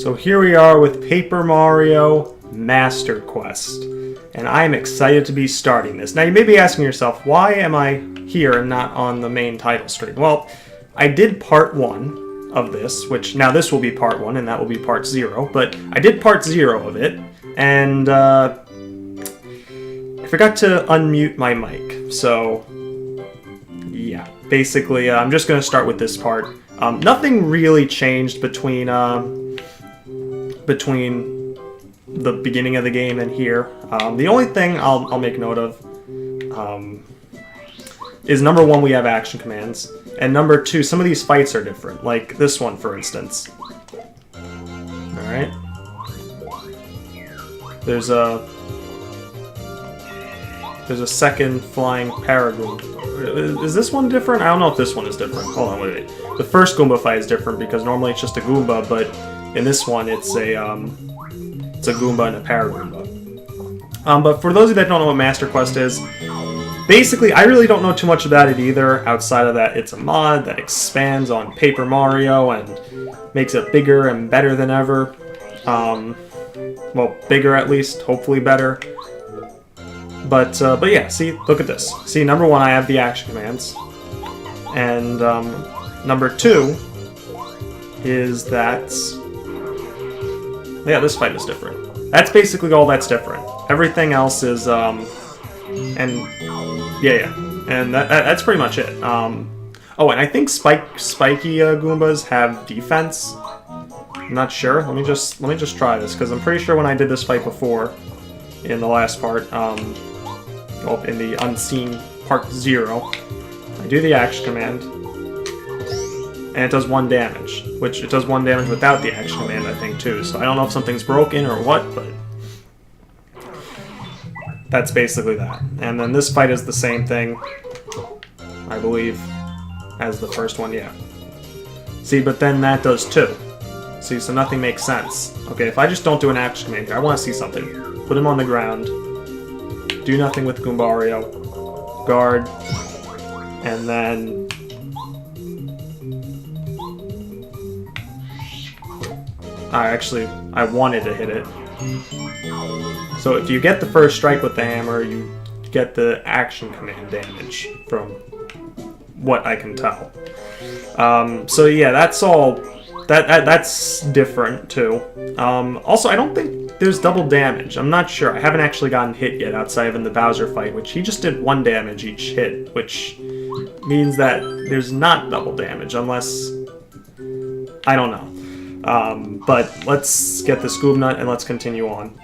So here we are with Paper Mario Master Quest, and I'm excited to be starting this. Now you may be asking yourself, why am I here and not on the main title screen? Well, I did part 1 of this, which now this will be part 1 and that will be part 0, but I did part 0 of it, and I forgot to unmute my mic, so yeah, basically I'm just going to start with this part. Nothing really changed between the beginning of the game and here. The only thing I'll make note of is number 1, we have action commands, and number 2, some of these fights are different, like this one, for instance. Alright. There's a second flying Paragoon. Is this one different? I don't know if this one is different. Hold on, wait. The first Goomba fight is different because normally it's just a Goomba, but in this one it's a Goomba and a Paragoomba. But for those of you that don't know what Master Quest is, basically I really don't know too much about it either, outside of that it's a mod that expands on Paper Mario and makes it bigger and better than ever. Well, bigger at least, hopefully better. But yeah, see, look at this. See, number 1, I have the action commands. And number 2 is that... yeah, this fight is different. That's basically all that's different. Everything else is, and that's pretty much it. Oh, and I think spiky Goombas have defense. I'm not sure. Let me just try this, because I'm pretty sure when I did this fight before, in the last part, well, in the unseen part 0, I do the action command, and it does 1 damage, which it does 1 damage without the action command, I think, too. So I don't know if something's broken or what, but that's basically that. And then this fight is the same thing, I believe, as the first one, yeah. See, but then that does 2. See, so nothing makes sense. Okay, if I just don't do an action command here, I want to see something. Put him on the ground. Do nothing with Goombario. Guard. And then... I wanted to hit it. So if you get the first strike with the hammer, you get the action command damage, from what I can tell. So yeah, that's all... That's different, too. Also, I don't think there's double damage. I'm not sure. I haven't actually gotten hit yet outside of in the Bowser fight, which he just did 1 damage each hit, which means that there's not double damage, unless... I don't know. But let's get this Goob Nut and let's continue on.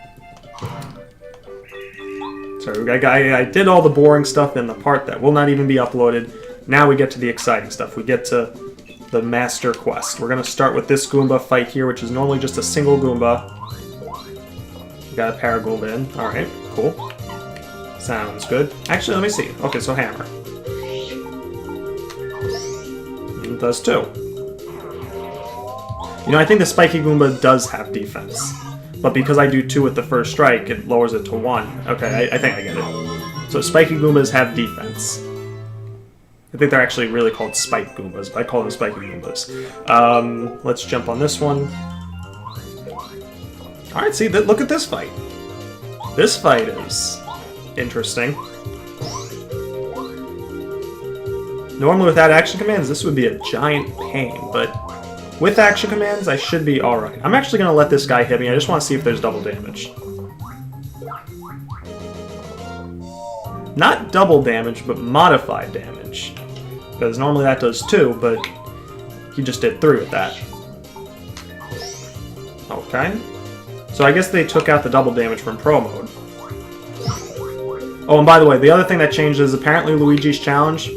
Sorry, I did all the boring stuff in the part that will not even be uploaded. Now we get to the exciting stuff. We get to the Master Quest. We're going to start with this Goomba fight here, which is normally just a single Goomba. We got a Paragoomba in. Alright, cool. Sounds good. Actually, let me see. Okay, so hammer. It does 2. You know, I think the Spiky Goomba does have defense. But because I do 2 with the first strike, it lowers it to 1. Okay, I think I get it. So Spiky Goombas have defense. I think they're actually really called Spike Goombas, but I call them Spiky Goombas. Let's jump on this one. Alright, see, look at this fight. This fight is interesting. Normally without action commands, this would be a giant pain, but with action commands, I should be alright. I'm actually going to let this guy hit me. I just want to see if there's double damage. Not double damage, but modified damage. Because normally that does 2, but he just did 3 with that. Okay. So I guess they took out the double damage from Pro Mode. Oh, and by the way, the other thing that changed is apparently Luigi's challenge.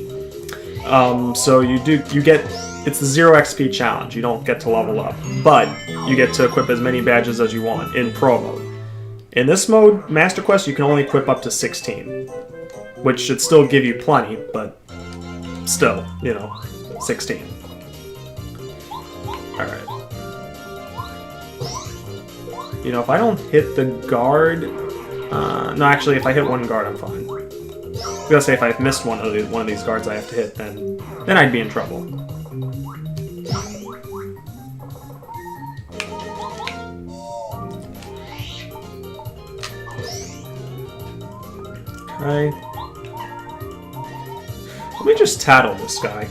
So you get... It's the 0 XP challenge. You don't get to level up. But you get to equip as many badges as you want in Pro Mode. In this mode, Master Quest, you can only equip up to 16. Which should still give you plenty, but still, you know, 16. Alright. You know, if I don't hit the guard... no, actually, if I hit 1 guard, I'm fine. I was gonna say, if I missed one of these guards I have to hit, then I'd be in trouble. Okay. Let me just tattle this guy.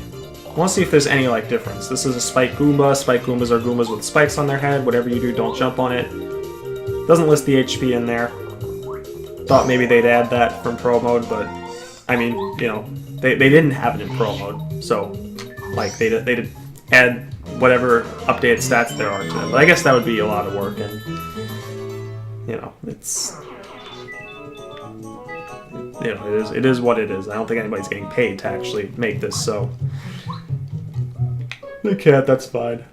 I want to see if there's any, like, difference. This is a Spike Goomba. Spike Goombas are Goombas with spikes on their head. Whatever you do, don't jump on it. Doesn't list the HP in there. Thought maybe they'd add that from Pro Mode, but, I mean, you know, they didn't have it in Pro Mode, so, like, they did add whatever updated stats there are to them. But I guess that would be a lot of work, and, you know, it's... You know, it is what it is. I don't think anybody's getting paid to actually make this, so... They can't, that's fine.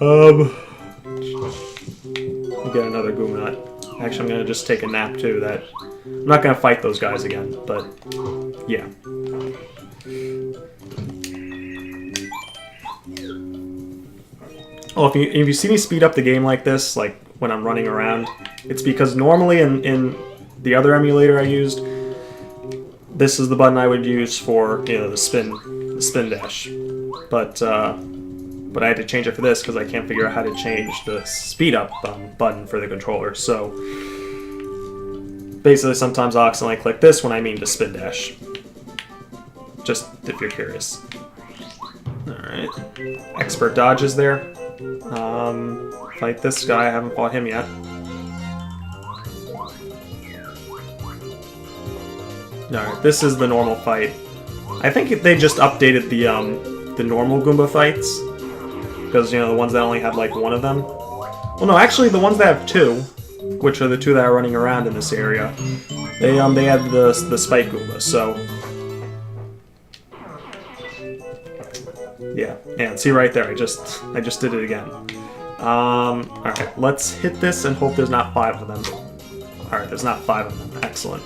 We'll get another Goomba Nut. Actually, I'm gonna just take a nap too. I'm not gonna fight those guys again, but yeah. Oh, if you see me speed up the game like this, like when I'm running around, it's because normally in the other emulator I used, this is the button I would use for, you know, the spin dash. But I had to change it for this because I can't figure out how to change the speed up button for the controller. So basically, sometimes I'll accidentally click this when I mean to spin dash. Just if you're curious. All right, expert dodge is there. Fight this guy. I haven't fought him yet. All right, this is the normal fight. I think they just updated the normal Goomba fights, because, you know, the ones that only have like one of them. Well, no, actually, the ones that have two, which are the two that are running around in this area, they had the Spike Goomba. So yeah, and see right there, I just did it again. All right, let's hit this and hope there's not 5 of them. All right, there's not 5 of them. Excellent.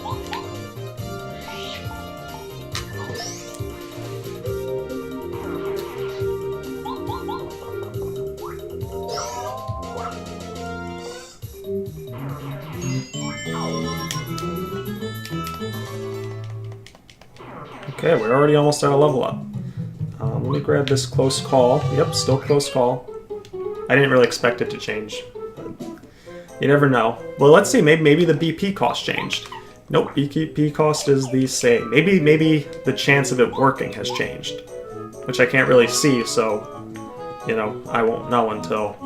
Okay, we're already almost at a level up. Let me grab this close call. Yep, still close call. I didn't really expect it to change. You never know. Well, let's see. Maybe the BP cost changed. Nope, BP cost is the same. Maybe the chance of it working has changed, which I can't really see. So, you know, I won't know until.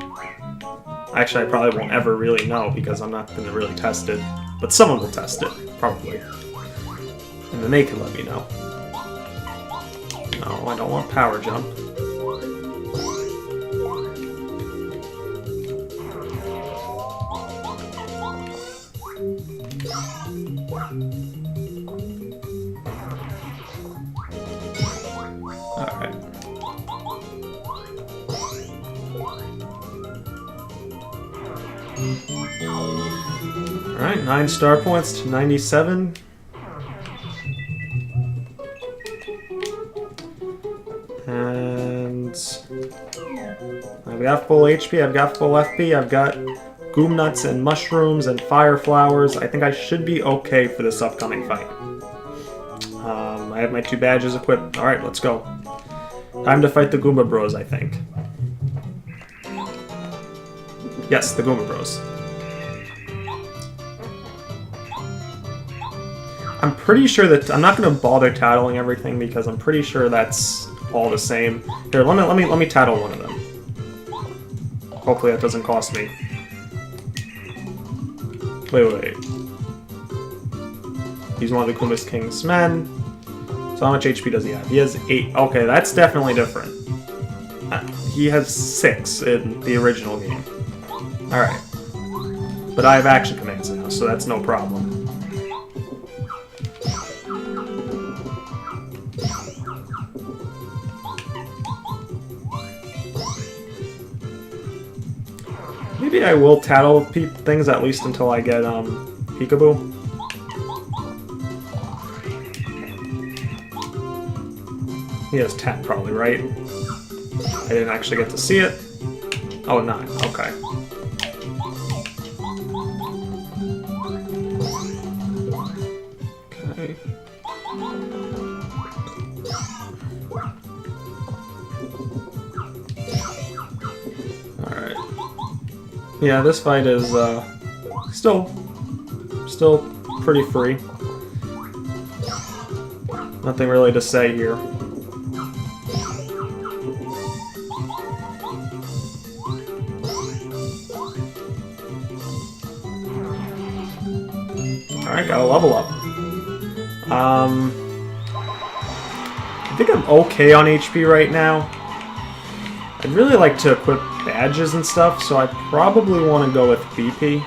Actually, I probably won't ever really know because I'm not going to really test it. But someone will test it, probably, and then they can let me know. No, I don't want power jump. Alright. Alright, 9 star points to 97. And I've got full HP, I've got full FP, I've got Goom Nuts and Mushrooms and Fire Flowers. I think I should be okay for this upcoming fight. I have my 2 badges equipped. Alright, let's go. Time to fight the Goomba Bros, I think. Yes, the Goomba Bros. I'm pretty sure that I'm not going to bother tattling everything because I'm pretty sure that's all the same. Here, let me tattle one of them. Hopefully that doesn't cost me. Wait. He's one of the Goomba King's men. So how much HP does he have? He has 8. Okay, that's definitely different. He has 6 in the original game. Alright. But I have action commands now, so that's no problem. Maybe I will tattle things at least until I get Peekaboo. He has 10 probably, right? I didn't actually get to see it. Oh, 9. Okay. Okay. Alright. Yeah, this fight is still pretty free. Nothing really to say here. Alright, gotta level up. I think I'm okay on HP right now. I'd really like to equip badges and stuff, so I probably want to go with BP.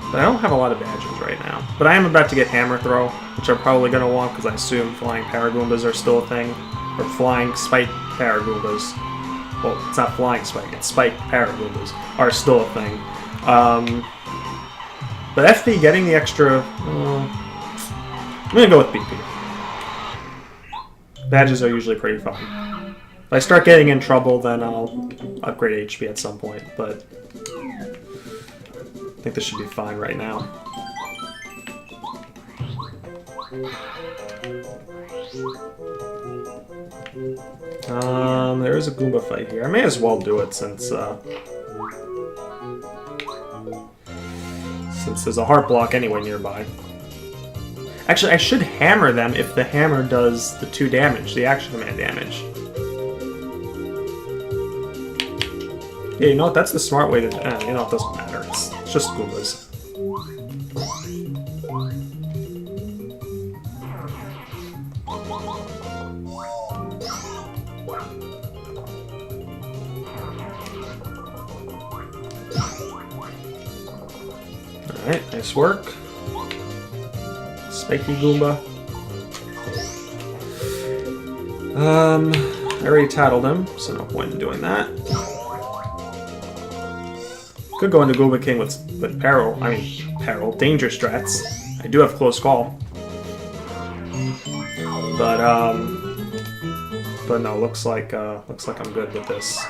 But I don't have a lot of badges right now. But I am about to get Hammer Throw, which I'm probably going to want because I assume flying Paragoombas are still a thing. Or flying Spike Paragoombas. Well, it's not flying Spike, it's Spike Paragoombas are still a thing. But FP getting the extra... I'm going to go with BP. Badges are usually pretty fun. If I start getting in trouble, then I'll upgrade HP at some point, but I think this should be fine right now. There is a Goomba Fight here. I may as well do it since there's a heart block anyway nearby. Actually, I should hammer them if the hammer does the 2 damage, the action command damage. Yeah, you know what? That's the smart way to... you know, it doesn't matter. It's just Goombas. Alright, nice work. Spiky Goomba. I already tattled him, so no point in doing that. Could go into Goomba King with danger strats. I do have close call. But no, looks like I'm good with this.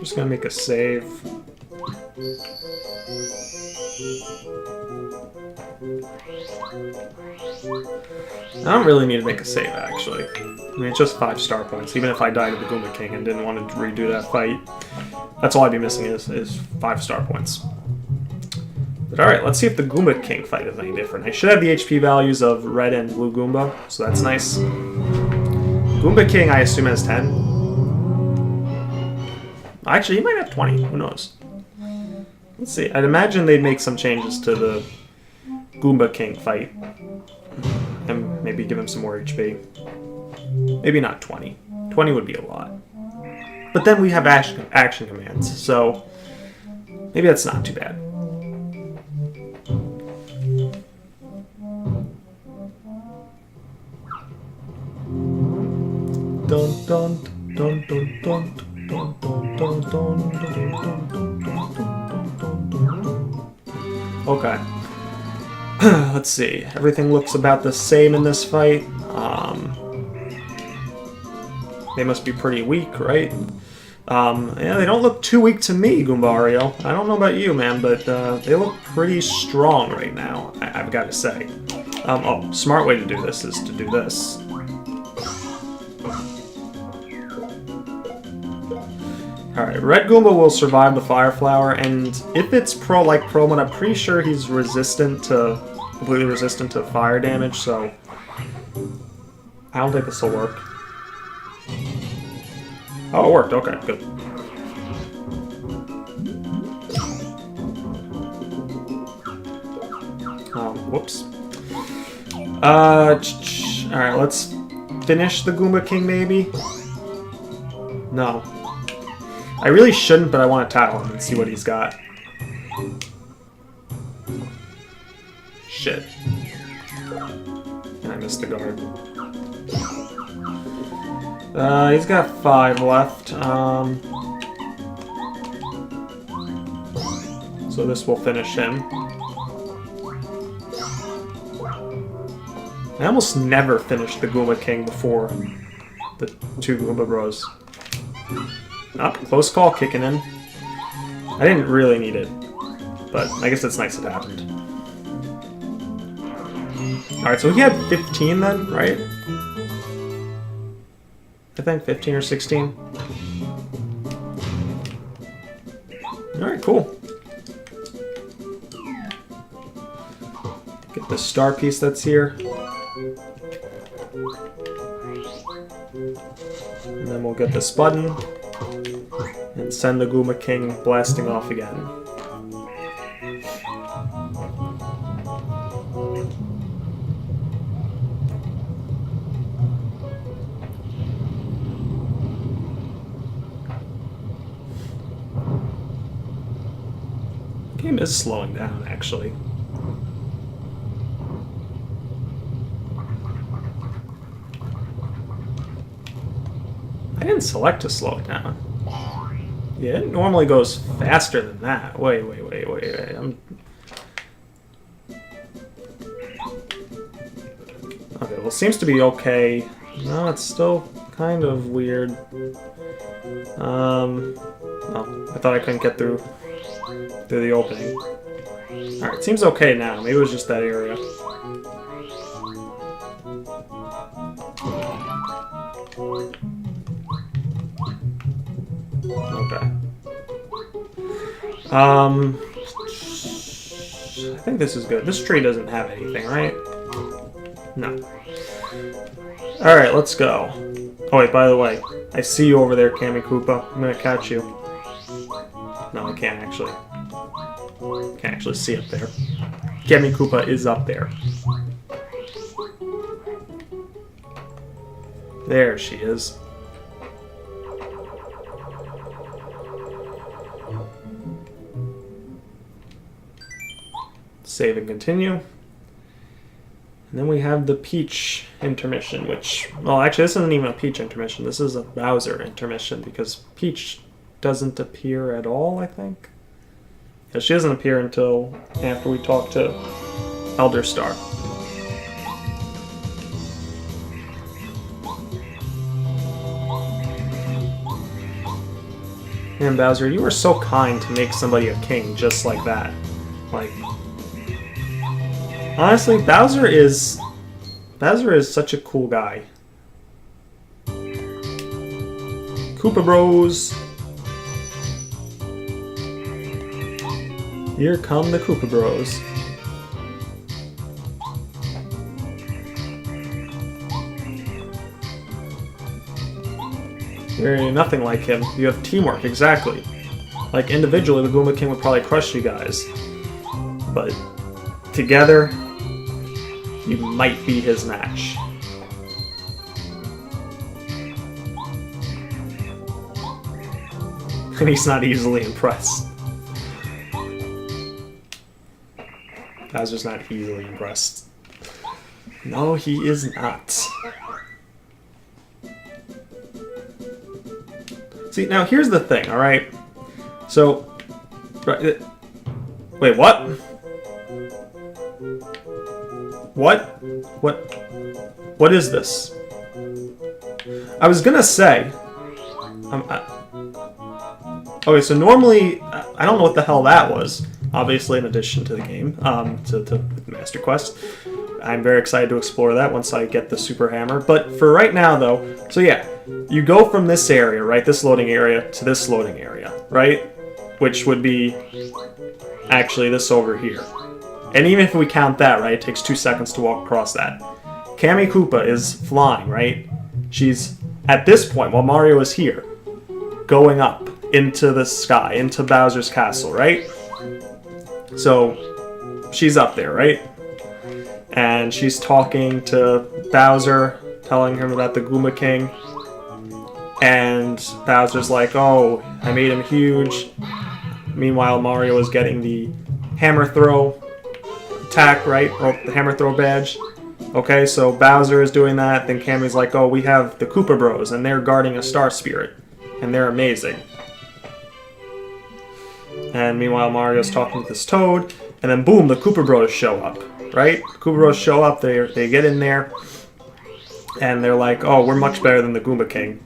Just gonna make a save. I don't really need to make a save, actually. I mean, it's just 5 star points. Even if I died to the Goomba King and didn't want to redo that fight, that's all I'd be missing is 5 star points. But alright, let's see if the Goomba King fight is any different. I should have the HP values of red and blue Goomba, so that's nice. Goomba King, I assume, has 10. Actually, he might have 20. Who knows? Let's see. I'd imagine they'd make some changes to the Goomba King fight. And maybe give him some more HP. Maybe not 20. 20 would be a lot. But then we have action commands, so maybe that's not too bad. Dun dun dun dun dun. Okay. Let's see. Everything looks about the same in this fight. They must be pretty weak, right? Yeah, they don't look too weak to me, Goombario. I don't know about you, man, but they look pretty strong right now, I've got to say. Oh, smart way to do this is to do this. Alright, Red Goomba will survive the Fire Flower, and if it's like Promon, I'm pretty sure he's completely resistant to fire damage, so I don't think this will work. Oh, it worked, okay, good. Whoops. Alright, let's finish the Goomba King, maybe? No. I really shouldn't, but I want to tattle him and see what he's got. Shit. And I missed the guard. He's got 5 left. So this will finish him. I almost never finished the Goomba King before the 2 Goomba Bros. Up, close call kicking in. I didn't really need it, but I guess it's nice it happened. Alright, so he had 15 then, right? I think 15 or 16. Alright, cool. Get the star piece that's here. And then we'll get this button. And send the Goomba King blasting off again. The game is slowing down, actually. I didn't select to slow it down. Yeah, it normally goes faster than that. Wait. Okay, well, it seems to be okay. No, it's still kind of weird. Oh, I thought I couldn't get through the opening. Alright, it seems okay now. Maybe it was just that area. Okay. I think this is good. This tree doesn't have anything, right? No. Alright, let's go. Oh wait, by the way, I see you over there, Kammy Koopa. I'm gonna catch you. No, I can't actually. Can't actually see up there. Kammy Koopa is up there. There she is. Save and continue. And then we have the Peach intermission, which... Well, actually, this isn't even a Peach intermission. This is a Bowser intermission, because Peach doesn't appear at all, I think. Yeah, she doesn't appear until after we talk to Elder Star. Man, Bowser, you were so kind to make somebody a king just like that. Like... Honestly, Bowser is such a cool guy. Koopa Bros. Here come the Koopa Bros. You're nothing like him. You have teamwork, exactly. Like, individually, the Goomba King would probably crush you guys. But together, you might be his match. And he's not easily impressed. Bowser's not easily impressed. No, he is not. See, now here's the thing, alright? So... Wait, what? What is this? I was gonna say... okay, so normally... I don't know what the hell that was. Obviously, in addition to the game, to Master Quest. I'm very excited to explore that once I get the Super Hammer. But for right now, though... So yeah, you go from this area, right? This loading area to this loading area, right? Which would be... actually this over here. And even if we count that, right, it takes 2 seconds to walk across that. Kammy Koopa is flying, right? She's, at this point, while Mario is here, going up into the sky, into Bowser's castle, right? So, she's up there, right? And she's talking to Bowser, telling him about the Goomba King. And Bowser's like, oh, I made him huge. Meanwhile, Mario is getting the hammer throw attack, right? Or the hammer throw badge. Okay, so Bowser is doing that. Then Cammy's like, oh, we have the Koopa Bros, and they're guarding a Star Spirit. And they're amazing. And meanwhile, Mario's talking to this Toad. And then boom, the Koopa Bros show up. Right? The Koopa Bros show up, they get in there. And they're like, oh, we're much better than the Goomba King.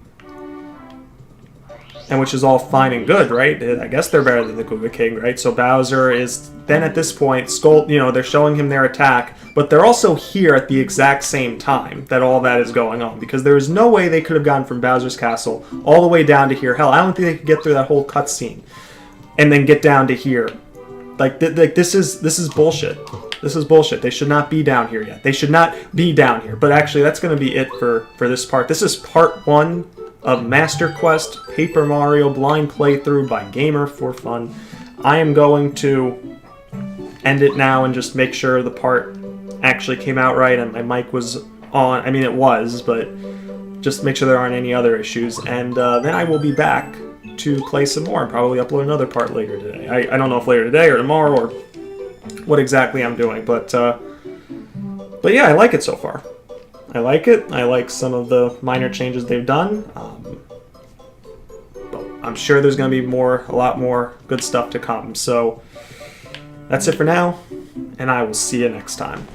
And which is all fine and good, right? I guess they're better than the Goomba King, right? So Bowser is then at this point, they're showing him their attack, but they're also here at the exact same time that all that is going on, because there is no way they could have gone from Bowser's castle all the way down to here. Hell, I don't think they could get through that whole cutscene and then get down to here. Like this is bullshit. This is bullshit. They should not be down here yet. They should not be down here. But actually, that's going to be it for this part. This is part 1 of Master Quest Paper Mario Blind Playthrough by GamerFourFun. I am going to end it now and just make sure the part actually came out right and my mic was on. I mean, it was, but just make sure there aren't any other issues. And then I will be back to play some more and probably upload another part later today. I don't know if later today or tomorrow or what exactly I'm doing, but yeah, I like it so far. I like it. I like some of the minor changes they've done. But I'm sure there's going to be a lot more good stuff to come. So that's it for now, and I will see you next time.